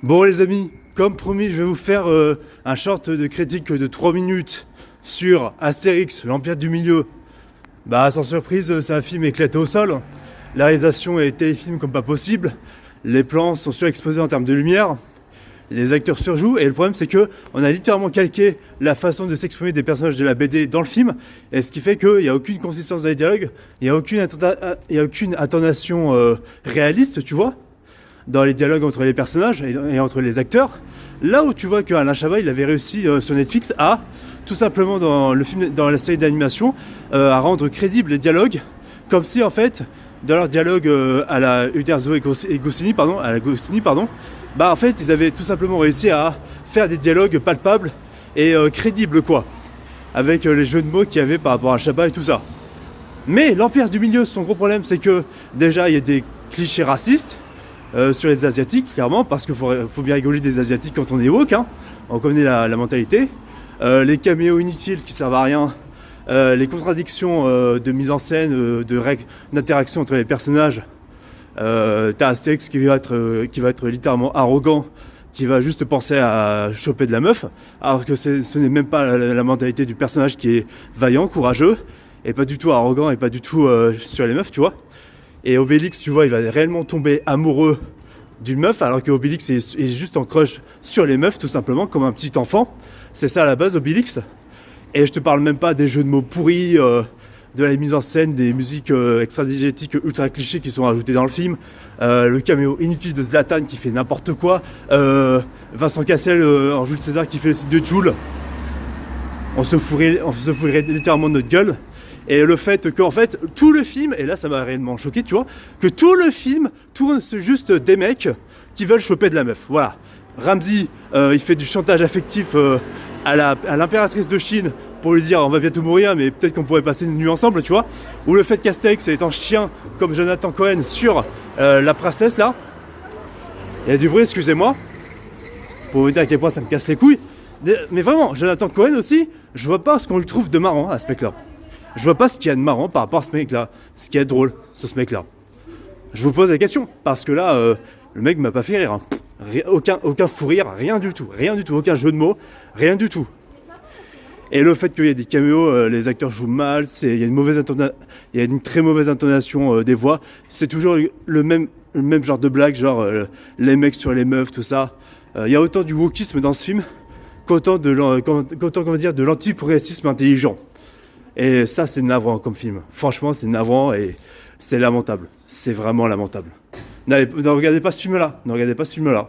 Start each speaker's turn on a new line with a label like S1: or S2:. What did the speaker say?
S1: Bon les amis, comme promis, je vais vous faire un short de critique de 3 minutes sur Astérix, l'Empire du Milieu. Bah sans surprise, c'est un film éclaté au sol. La réalisation est téléfilm comme pas possible. Les plans sont surexposés en termes de lumière. Les acteurs surjouent et le problème c'est que on a littéralement calqué la façon de s'exprimer des personnages de la BD dans le film, et ce qui fait qu'il n'y a aucune consistance dans les dialogues, il n'y a aucune intonation réaliste, tu vois, dans les dialogues entre les personnages et entre les acteurs. Là où tu vois qu'Alain Chabat il avait réussi sur Netflix à tout simplement dans le film, dans la série d'animation, à rendre crédibles les dialogues, comme si en fait dans leur dialogue à la Uderzo et Goscinny, bah en fait ils avaient tout simplement réussi à faire des dialogues palpables et crédibles quoi, avec les jeux de mots qu'il y avait par rapport à Chabat et tout ça. Mais l'Empire du Milieu, son gros problème c'est que déjà il y a des clichés racistes sur les Asiatiques, clairement, parce qu'il faut bien rigoler des Asiatiques quand on est woke, hein. On connaît la mentalité. Les caméos inutiles qui servent à rien, les contradictions de mise en scène, de règles d'interaction entre les personnages. T'as Astérix qui va être littéralement arrogant, qui va juste penser à choper de la meuf, alors que ce n'est même pas la mentalité du personnage qui est vaillant, courageux, et pas du tout arrogant, et pas du tout sur les meufs, tu vois. Et Obélix, tu vois, il va réellement tomber amoureux d'une meuf, alors que Obélix est juste en crush sur les meufs, tout simplement, comme un petit enfant. C'est ça à la base, Obélix. Et je te parle même pas des jeux de mots pourris, de la mise en scène, des musiques extradigétiques ultra clichés qui sont rajoutées dans le film, le caméo inutile de Zlatan qui fait n'importe quoi, Vincent Cassel en Jules César qui fait le site de Joule. On se fourrait littéralement de notre gueule. Et le fait que, en fait, tout le film, et là ça m'a réellement choqué, tu vois, que tout le film tourne sur juste des mecs qui veulent choper de la meuf. Voilà. Ramsey, il fait du chantage affectif à l'impératrice de Chine pour lui dire on va bientôt mourir, mais peut-être qu'on pourrait passer une nuit ensemble, tu vois. Ou le fait qu'Astérix est un chien comme Jonathan Cohen sur la princesse là. Il y a du bruit, excusez-moi. Pour vous dire à quel point ça me casse les couilles. Mais vraiment, Jonathan Cohen aussi, je vois pas ce qu'on lui trouve de marrant à ce mec là. Je vois pas ce qu'il y a de marrant par rapport à ce mec-là, ce qui est drôle sur ce mec-là. Je vous pose la question, parce que là, le mec m'a pas fait rire. Hein. Aucun fou rire, rien du tout, aucun jeu de mots, rien du tout. Et le fait qu'il y ait des caméos, les acteurs jouent mal, il y a une très mauvaise intonation des voix. C'est toujours le même genre de blague, genre les mecs sur les meufs, tout ça. Il y a autant du wokisme dans ce film qu'autant de l'anti-progressisme intelligent. Et ça, c'est navrant comme film. Franchement, c'est navrant et c'est lamentable. C'est vraiment lamentable. Ne regardez pas ce film-là. Ne regardez pas ce film-là.